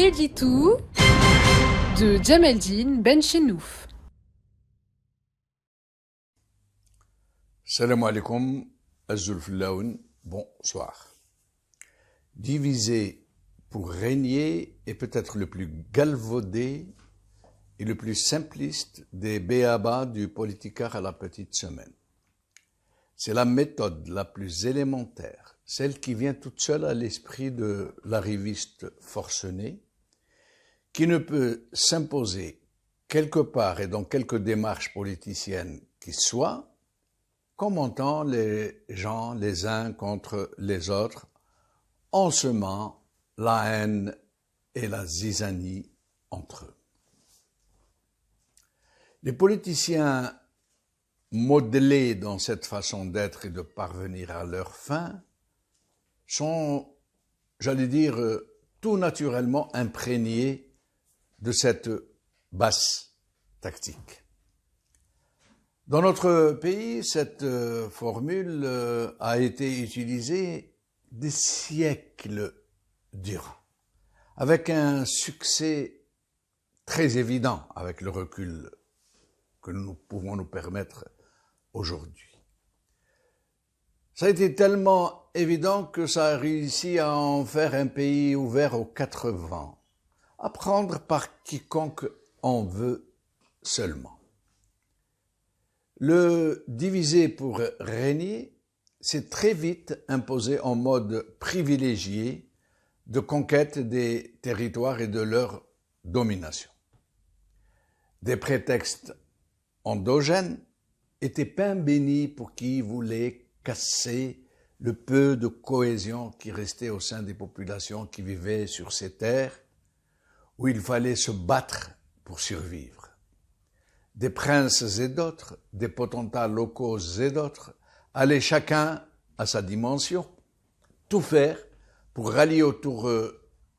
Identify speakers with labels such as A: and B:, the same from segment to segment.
A: Edlitou de Djameldine Benchenouf.
B: Salam alaikum, Azulflaoun, bonsoir. Diviser pour régner est peut-être le plus galvaudé et le plus simpliste des béabas du politicard à la petite semaine. C'est la méthode la plus élémentaire, celle qui vient toute seule à l'esprit de l'arriviste forcené, qui ne peut s'imposer quelque part et dans quelque démarche politicienne qui soit, qu'en montant les gens les uns contre les autres, en semant la haine et la zizanie entre eux. Les politiciens modelés dans cette façon d'être et de parvenir à leur fin sont, j'allais dire, tout naturellement imprégnés de cette basse tactique. Dans notre pays, cette formule a été utilisée des siècles durant, avec un succès très évident avec le recul que nous pouvons nous permettre aujourd'hui. Ça a été tellement évident que ça a réussi à en faire un pays ouvert aux quatre vents, à prendre par quiconque en veut seulement. Le diviser pour régner s'est très vite imposé en mode privilégié de conquête des territoires et de leur domination. Des prétextes endogènes étaient pain béni pour qui voulait casser le peu de cohésion qui restait au sein des populations qui vivaient sur ces terres où il fallait se battre pour survivre. Des princes et d'autres, des potentats locaux et d'autres, allaient chacun à sa dimension, tout faire pour rallier autour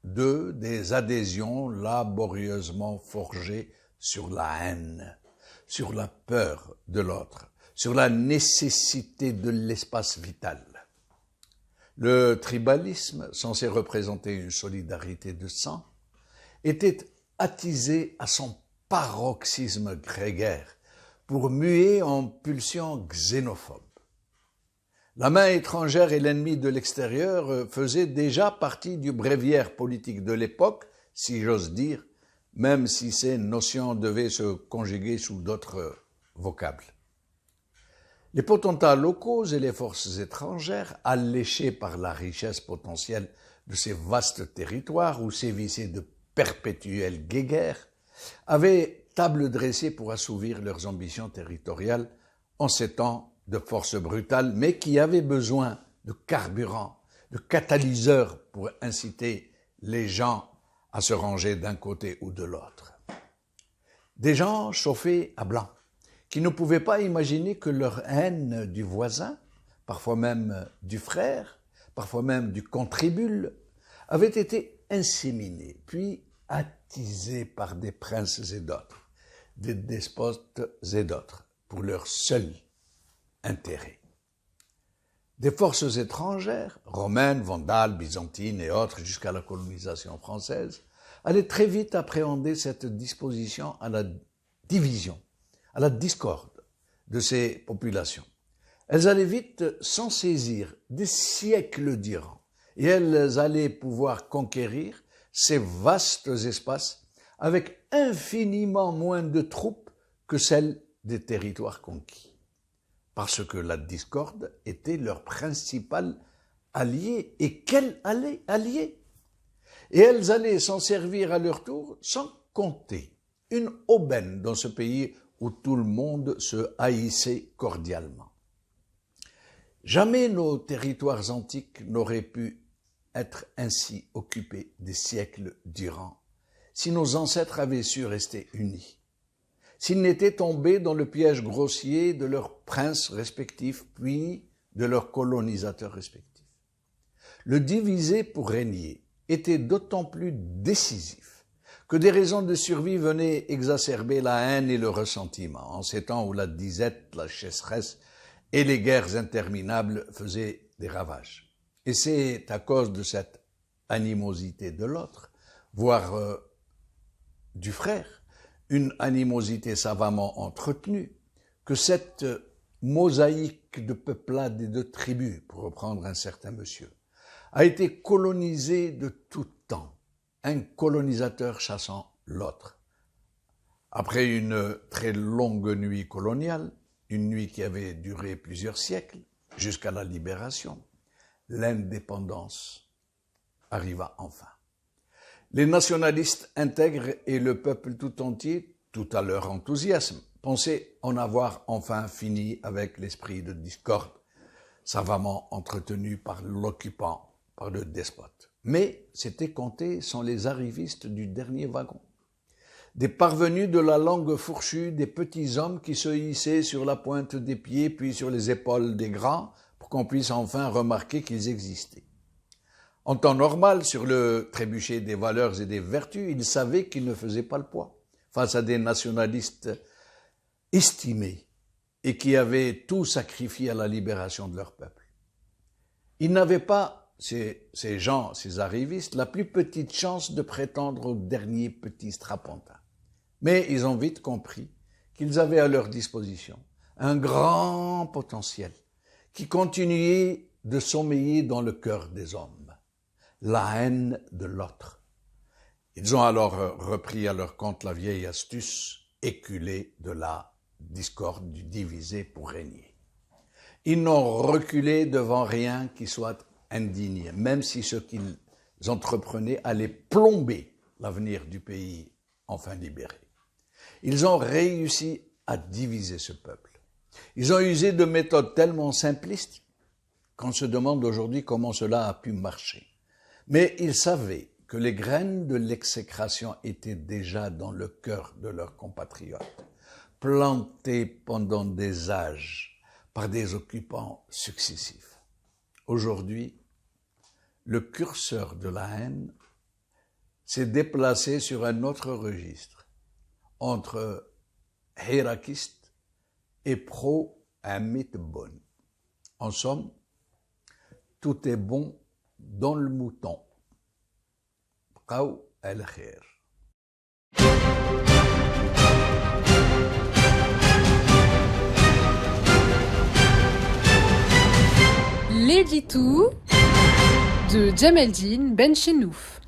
B: d'eux des adhésions laborieusement forgées sur la haine, sur la peur de l'autre, sur la nécessité de l'espace vital. Le tribalisme, censé représenter une solidarité de sang, était attisé à son paroxysme grégaire pour muer en pulsion xénophobe. La main étrangère et l'ennemi de l'extérieur faisaient déjà partie du bréviaire politique de l'époque, si j'ose dire, même si ces notions devaient se conjuguer sous d'autres vocables. Les potentats locaux et les forces étrangères, alléchés par la richesse potentielle de ces vastes territoires où sévissaient de perpétuelles guéguerres, avaient table dressée pour assouvir leurs ambitions territoriales en ces temps de force brutale, mais qui avaient besoin de carburant, de catalyseurs pour inciter les gens à se ranger d'un côté ou de l'autre. Des gens chauffés à blanc, qui ne pouvaient pas imaginer que leur haine du voisin, parfois même du frère, parfois même du contribule, avait été inséminée, puis attisée par des princes et d'autres, des despotes et d'autres, pour leur seul intérêt. Des forces étrangères, romaines, vandales, byzantines et autres, jusqu'à la colonisation française, allaient très vite appréhender cette disposition à la division, à la discorde de ces populations. Elles allaient vite s'en saisir des siècles durant, et elles allaient pouvoir conquérir ces vastes espaces avec infiniment moins de troupes que celles des territoires conquis. Parce que la discorde était leur principal allié. Et quel allié! Et elles allaient s'en servir à leur tour sans compter. Une aubaine dans ce pays où tout le monde se haïssait cordialement. Jamais nos territoires antiques n'auraient pu être ainsi occupés des siècles durant, si nos ancêtres avaient su rester unis, s'ils n'étaient tombés dans le piège grossier de leurs princes respectifs, puis de leurs colonisateurs respectifs. Le diviser pour régner était d'autant plus décisif que des raisons de survie venaient exacerber la haine et le ressentiment, en ces temps où la disette, la chasseresse et les guerres interminables faisaient des ravages. Et c'est à cause de cette animosité de l'autre, voire du frère, une animosité savamment entretenue, que cette mosaïque de peuplades et de tribus, pour reprendre un certain monsieur, a été colonisée de tout temps, un colonisateur chassant l'autre. Après une très longue nuit coloniale, une nuit qui avait duré plusieurs siècles, jusqu'à la libération, l'indépendance arriva enfin. Les nationalistes intègres et le peuple tout entier, tout à leur enthousiasme, pensaient en avoir enfin fini avec l'esprit de discorde, savamment entretenu par l'occupant, par le despote. Mais c'était compté sans les arrivistes du dernier wagon. Des parvenus de la langue fourchue, des petits hommes qui se hissaient sur la pointe des pieds puis sur les épaules des grands pour qu'on puisse enfin remarquer qu'ils existaient. En temps normal, sur le trébuchet des valeurs et des vertus, ils savaient qu'ils ne faisaient pas le poids face à des nationalistes estimés et qui avaient tout sacrifié à la libération de leur peuple. Ils n'avaient pas, ces gens, ces arrivistes, la plus petite chance de prétendre au dernier petit strapontin. Mais ils ont vite compris qu'ils avaient à leur disposition un grand potentiel qui continuait de sommeiller dans le cœur des hommes, la haine de l'autre. Ils ont alors repris à leur compte la vieille astuce éculée de la discorde, du diviser pour régner. Ils n'ont reculé devant rien qui soit indigne, même si ce qu'ils entreprenaient allait plomber l'avenir du pays enfin libéré. Ils ont réussi à diviser ce peuple. Ils ont usé de méthodes tellement simplistes qu'on se demande aujourd'hui comment cela a pu marcher. Mais ils savaient que les graines de l'exécration étaient déjà dans le cœur de leurs compatriotes, plantées pendant des âges par des occupants successifs. Aujourd'hui, le curseur de la haine s'est déplacé sur un autre registre, entre hiérakistes et pro-Amit Bon. En somme, tout est bon dans le mouton. Qaw al-khair.
A: L'édito de Djemeldine Benchenouf.